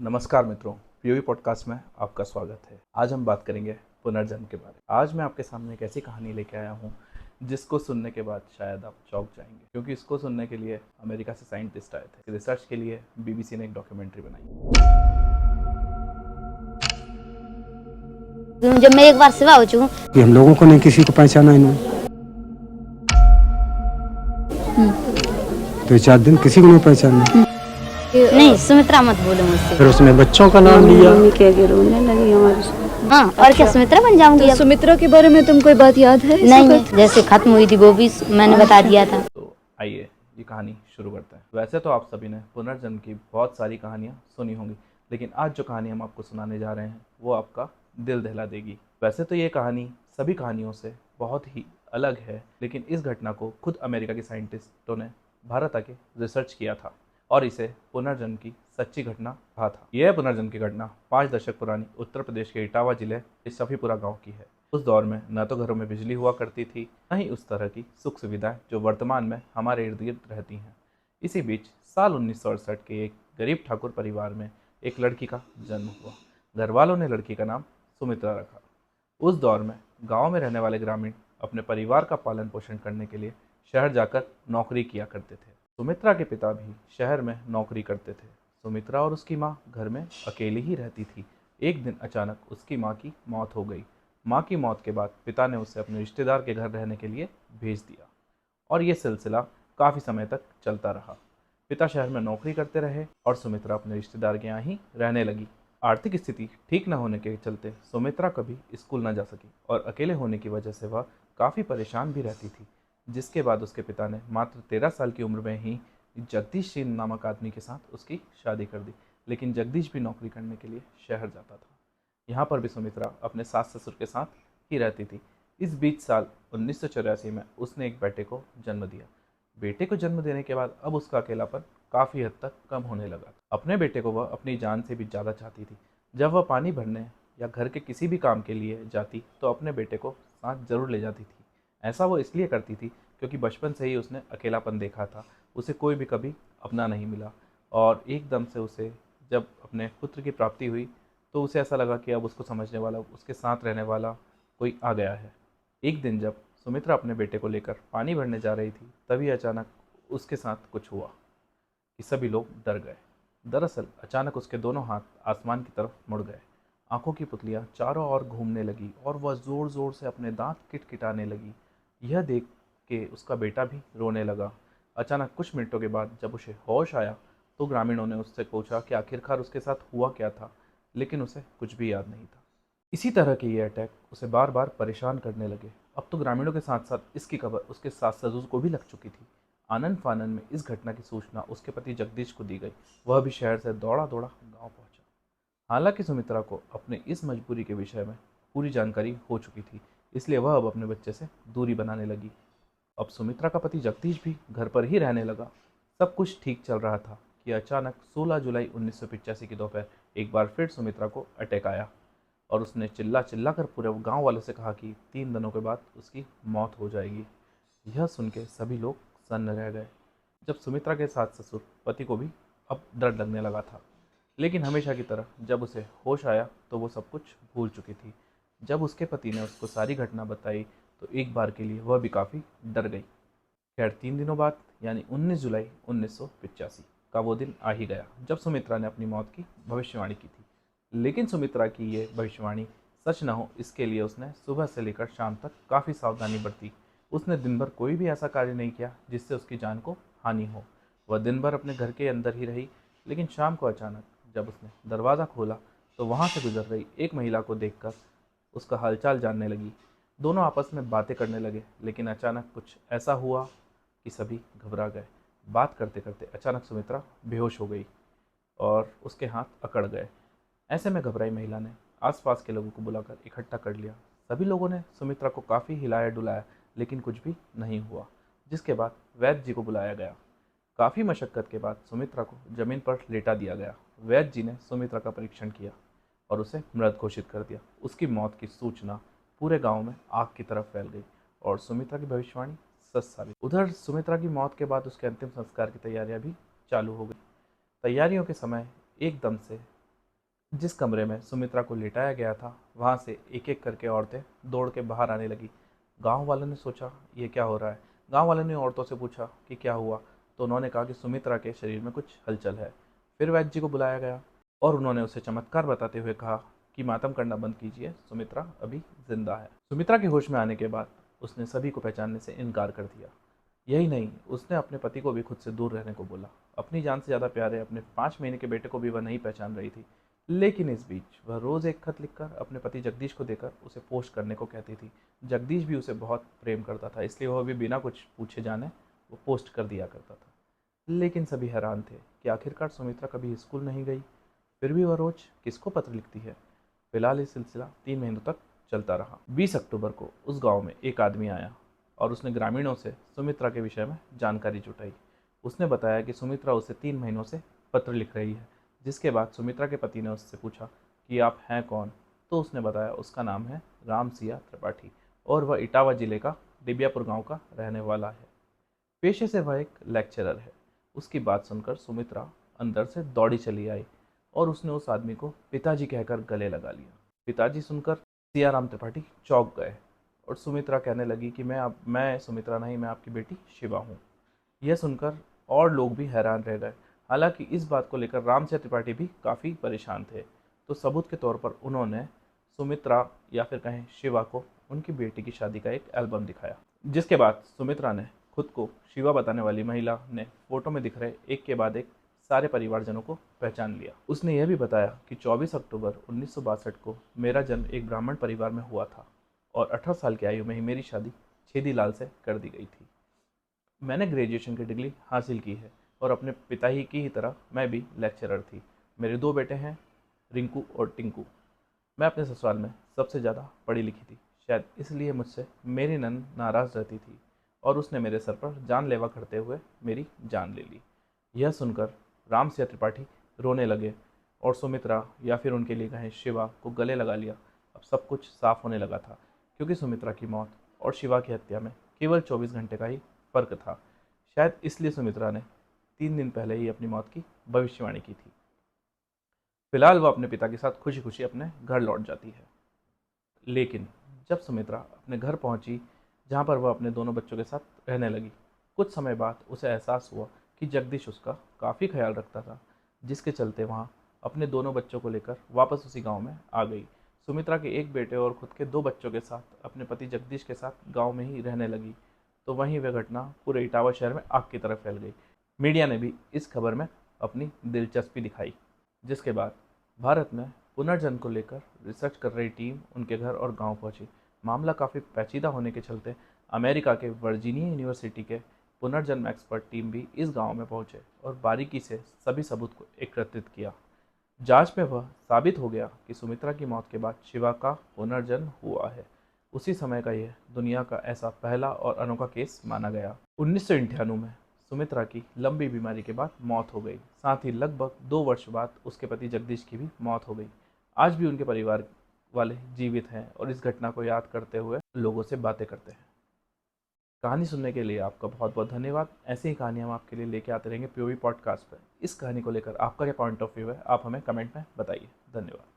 नमस्कार मित्रों, POV podcast में आपका स्वागत है। आज हम बात करेंगे पुनर्जन्म के बारे में। आज मैं आपके सामने एक ऐसी कहानी लेके आया हूँ जिसको सुनने के बाद शायद आप चौंक जाएंगे, क्योंकि इसको सुनने के लिए अमेरिका से साइंटिस्ट आए थे। रिसर्च के लिए बीबीसी ने एक डॉक्यूमेंट्री बनाई। जब मैं एक बार सिवा हो चुका कि हम लोगों को नहीं किसी को पहचाना इन्होंने। 2-4 दिन किसी को नहीं पहचाना। नहीं, सुमित्रा मत बोलो मुझसे। फिर उसमें बच्चों का नाम लिया। मम्मी के आगे रोने लगी हमारी से। हाँ, और क्या सुमित्रा बन जाऊंगी तो अब? सुमित्रा के बारे में तुम कोई बात याद है? नहीं है, जैसे खत्म हुई थी वो भी मैंने बता दिया था। तो आइए ये कहानी शुरू करते हैं। वैसे तो आप सभी ने पुनर्जन्म की बहुत सारी कहानियाँ सुनी होंगी, लेकिन आज जो कहानी हम आपको सुनाने जा रहे हैं वो आपका दिल दहला देगी। वैसे तो ये कहानी सभी कहानियों से बहुत ही अलग है, लेकिन इस घटना को खुद अमेरिका के साइंटिस्टों ने भारत आके रिसर्च किया था और इसे पुनर्जन्म की सच्ची घटना कहा था। यह पुनर्जन्म की घटना 5 दशक पुरानी उत्तर प्रदेश के इटावा जिले के सफीपुरा गांव की है। उस दौर में न तो घरों में बिजली हुआ करती थी, न ही उस तरह की सुख सुविधाएं जो वर्तमान में हमारे इर्द गिर्द रहती हैं। इसी बीच साल 1968 के एक गरीब ठाकुर परिवार में एक लड़की का जन्म हुआ। घर वालों ने लड़की का नाम सुमित्रा रखा। उस दौर में गाँव में रहने वाले ग्रामीण अपने परिवार का पालन पोषण करने के लिए शहर जाकर नौकरी किया करते थे। सुमित्रा के पिता भी शहर में नौकरी करते थे। सुमित्रा और उसकी माँ घर में अकेली ही रहती थी। एक दिन अचानक उसकी माँ की मौत हो गई। माँ की मौत के बाद पिता ने उसे अपने रिश्तेदार के घर रहने के लिए भेज दिया और ये सिलसिला काफ़ी समय तक चलता रहा। पिता शहर में नौकरी करते रहे और सुमित्रा अपने रिश्तेदार के यहाँ ही रहने लगी। आर्थिक स्थिति ठीक न होने के चलते सुमित्रा कभी स्कूल न जा सकी और अकेले होने की वजह से वह काफ़ी परेशान भी रहती थी। जिसके बाद उसके पिता ने मात्र 13 साल की उम्र में ही जगदीश सिंह नामक आदमी के साथ उसकी शादी कर दी। लेकिन जगदीश भी नौकरी करने के लिए शहर जाता था। यहाँ पर भी सुमित्रा अपने सास ससुर के साथ ही रहती थी। इस बीच साल 1984 में उसने एक बेटे को जन्म दिया। बेटे को जन्म देने के बाद अब उसका अकेलापन काफ़ी हद तक कम होने लगा। अपने बेटे को वह अपनी जान से भी ज़्यादा चाहती थी। जब वह पानी भरने या घर के किसी भी काम के लिए जाती तो अपने बेटे को साथ जरूर ले जाती थी। ऐसा वो इसलिए करती थी क्योंकि बचपन से ही उसने अकेलापन देखा था। उसे कोई भी कभी अपना नहीं मिला और एकदम से उसे जब अपने पुत्र की प्राप्ति हुई तो उसे ऐसा लगा कि अब उसको समझने वाला, उसके साथ रहने वाला कोई आ गया है। एक दिन जब सुमित्रा अपने बेटे को लेकर पानी भरने जा रही थी, तभी अचानक उसके साथ कुछ हुआ कि सभी लोग डर गए। दरअसल अचानक उसके दोनों हाथ आसमान की तरफ मुड़ गए। आंखों की पुतलियां चारों ओर घूमने लगी और वह ज़ोर ज़ोर से अपने दांत किटकिटाने लगी। यह देख के उसका बेटा भी रोने लगा। अचानक कुछ मिनटों के बाद जब उसे होश आया तो ग्रामीणों ने उससे पूछा कि आखिरकार उसके साथ हुआ क्या था, लेकिन उसे कुछ भी याद नहीं था। इसी तरह के ये अटैक उसे बार बार परेशान करने लगे। अब तो ग्रामीणों के साथ साथ इसकी खबर उसके सास ससुर को भी लग चुकी थी। आनंद फानन में इस घटना की सूचना उसके पति जगदीश को दी गई। वह भी शहर से दौड़ा दौड़ा गांव पहुंचा। हालांकि सुमित्रा को अपने इस मजबूरी के विषय में पूरी जानकारी हो चुकी थी, इसलिए वह अब अपने बच्चे से दूरी बनाने लगी। अब सुमित्रा का पति जगदीश भी घर पर ही रहने लगा। सब कुछ ठीक चल रहा था कि अचानक 16 जुलाई 1985 की दोपहर एक बार फिर सुमित्रा को अटैक आया और उसने चिल्ला चिल्ला कर पूरे गांव वालों से कहा कि 3 दिनों के बाद उसकी मौत हो जाएगी। यह सुन के सभी लोग सन्न रह गए। जब सुमित्रा के सास ससुर पति को भी अब डर लगने लगा था, लेकिन हमेशा की तरह जब उसे होश आया तो वो सब कुछ भूल चुकी थी। जब उसके पति ने उसको सारी घटना बताई तो एक बार के लिए वह भी काफ़ी डर गई। खैर 3 दिनों बाद यानी 19 जुलाई 1985 का वो दिन आ ही गया जब सुमित्रा ने अपनी मौत की भविष्यवाणी की थी। लेकिन सुमित्रा की ये भविष्यवाणी सच न हो, इसके लिए उसने सुबह से लेकर शाम तक काफ़ी सावधानी बरती। उसने दिन भर कोई भी ऐसा कार्य नहीं किया जिससे उसकी जान को हानि हो। वह दिन भर अपने घर के अंदर ही रही, लेकिन शाम को अचानक जब उसने दरवाज़ा खोला तो वहाँ से गुजर रही एक महिला को देखकर उसका हालचाल जानने लगी। दोनों आपस में बातें करने लगे, लेकिन अचानक कुछ ऐसा हुआ कि सभी घबरा गए। बात करते करते अचानक सुमित्रा बेहोश हो गई और उसके हाथ अकड़ गए। ऐसे में घबराई महिला ने आसपास के लोगों को बुलाकर इकट्ठा कर लिया। सभी लोगों ने सुमित्रा को काफ़ी हिलाया डुलाया, लेकिन कुछ भी नहीं हुआ। जिसके बाद वैद्य जी को बुलाया गया। काफ़ी मशक्क़त के बाद सुमित्रा को जमीन पर लेटा दिया गया। वैद्य जी ने सुमित्रा का परीक्षण किया और उसे मृत घोषित कर दिया। उसकी मौत की सूचना पूरे गांव में आग की तरफ फैल गई और सुमित्रा की भविष्यवाणी सच साबित। उधर सुमित्रा की मौत के बाद उसके अंतिम संस्कार की तैयारियां भी चालू हो गई। तैयारियों के समय एकदम से जिस कमरे में सुमित्रा को लिटाया गया था वहाँ से एक एक करके औरतें दौड़ के बाहर आने लगी। गांव वालों ने सोचा ये क्या हो रहा है। गांव वालों ने औरतों से पूछा कि क्या हुआ, तो उन्होंने कहा कि सुमित्रा के शरीर में कुछ हलचल है। फिर वैद्य जी को बुलाया गया और उन्होंने उसे चमत्कार बताते हुए कहा कि मातम करना बंद कीजिए, सुमित्रा अभी जिंदा है। सुमित्रा के होश में आने के बाद उसने सभी को पहचानने से इनकार कर दिया। यही नहीं, उसने अपने पति को भी खुद से दूर रहने को बोला। अपनी जान से ज़्यादा प्यारे अपने 5 महीने के बेटे को भी वह नहीं पहचान रही थी। लेकिन इस बीच वह रोज़ एक खत लिखकर अपने पति जगदीश को देकर उसे पोस्ट करने को कहती थी। जगदीश भी उसे बहुत प्रेम करता था, इसलिए वह भी बिना कुछ पूछे जाने वो पोस्ट कर दिया करता था। लेकिन सभी हैरान थे कि आखिरकार सुमित्रा कभी स्कूल नहीं गई, फिर भी वह रोज किसको पत्र लिखती है। फिलहाल ये सिलसिला 3 महीनों तक चलता रहा। 20 अक्टूबर को उस गांव में एक आदमी आया और उसने ग्रामीणों से सुमित्रा के विषय में जानकारी जुटाई। उसने बताया कि सुमित्रा उसे 3 महीनों से पत्र लिख रही है। जिसके बाद सुमित्रा के पति ने उससे पूछा कि आप हैं कौन, तो उसने बताया उसका नाम है रामसिया त्रिपाठी और वह इटावा जिले का डिबियापुर गांव का रहने वाला है। पेशे से वह एक लेक्चरर है। उसकी बात सुनकर सुमित्रा अंदर से दौड़ी चली आई और उसने उस आदमी को पिताजी कहकर गले लगा लिया। पिताजी सुनकर सियाराम त्रिपाठी चौंक गए और सुमित्रा कहने लगी कि मैं सुमित्रा नहीं, मैं आपकी बेटी शिवा हूँ। यह सुनकर और लोग भी हैरान रह गए। हालांकि इस बात को लेकर रामसिया त्रिपाठी भी काफ़ी परेशान थे, तो सबूत के तौर पर उन्होंने सुमित्रा या फिर कहें शिवा को उनकी बेटी की शादी का एक एल्बम दिखाया। जिसके बाद सुमित्रा ने खुद को शिवा बताने वाली महिला ने फोटो में दिख रहे एक के बाद एक सारे परिवारजनों को पहचान लिया। उसने यह भी बताया कि 24 अक्टूबर 1962 को मेरा जन्म एक ब्राह्मण परिवार में हुआ था और 18 साल की आयु में ही मेरी शादी छेदीलाल से कर दी गई थी। मैंने ग्रेजुएशन की डिग्री हासिल की है और अपने पिता ही की ही तरह मैं भी लेक्चरर थी। मेरे 2 बेटे हैं, रिंकू और टिंकू। मैं अपने ससुराल में सबसे ज़्यादा पढ़ी लिखी थी, शायद इसलिए मुझसे मेरी नंद नाराज़ रहती थी और उसने मेरे सर पर जानलेवा करते हुए मेरी जान ले ली। यह सुनकर रामसिया त्रिपाठी रोने लगे और सुमित्रा या फिर उनके लिए कहें शिवा को गले लगा लिया। अब सब कुछ साफ होने लगा था, क्योंकि सुमित्रा की मौत और शिवा की हत्या में केवल 24 घंटे का ही फर्क था। शायद इसलिए सुमित्रा ने 3 दिन पहले ही अपनी मौत की भविष्यवाणी की थी। फिलहाल वह अपने पिता के साथ खुशी खुशी अपने घर लौट जाती है। लेकिन जब सुमित्रा अपने घर पहुंची, जहां पर वह अपने दोनों बच्चों के साथ रहने लगी, कुछ समय बाद उसे एहसास हुआ कि जगदीश उसका काफ़ी ख्याल रखता था, जिसके चलते वहाँ अपने दोनों बच्चों को लेकर वापस उसी गांव में आ गई। सुमित्रा के एक बेटे और खुद के 2 बच्चों के साथ अपने पति जगदीश के साथ गांव में ही रहने लगी, तो वहीं वह घटना पूरे इटावा शहर में आग की तरह फैल गई। मीडिया ने भी इस खबर में अपनी दिलचस्पी दिखाई, जिसके बाद भारत में पुनर्जन्म को लेकर रिसर्च कर रही टीम उनके घर और गांव पहुंची। मामला काफ़ी पेचीदा होने के चलते अमेरिका के वर्जीनिया यूनिवर्सिटी के पुनर्जन्म एक्सपर्ट टीम भी इस गांव में पहुंचे और बारीकी से सभी सबूत को एकत्रित किया। जांच में वह साबित हो गया कि सुमित्रा की मौत के बाद शिवा का पुनर्जन्म हुआ है। उसी समय का यह दुनिया का ऐसा पहला और अनोखा केस माना गया। 1998 में सुमित्रा की लंबी बीमारी के बाद मौत हो गई। साथ ही लगभग 2 वर्ष बाद उसके पति जगदीश की भी मौत हो गई। आज भी उनके परिवार वाले जीवित हैं और इस घटना को याद करते हुए लोगों से बातें करते हैं। कहानी सुनने के लिए आपका बहुत बहुत धन्यवाद। ऐसी ही कहानियाँ हम आपके लिए लेके आते रहेंगे पीओवी पॉडकास्ट पर। इस कहानी को लेकर आपका क्या पॉइंट ऑफ व्यू है, आप हमें कमेंट में बताइए। धन्यवाद।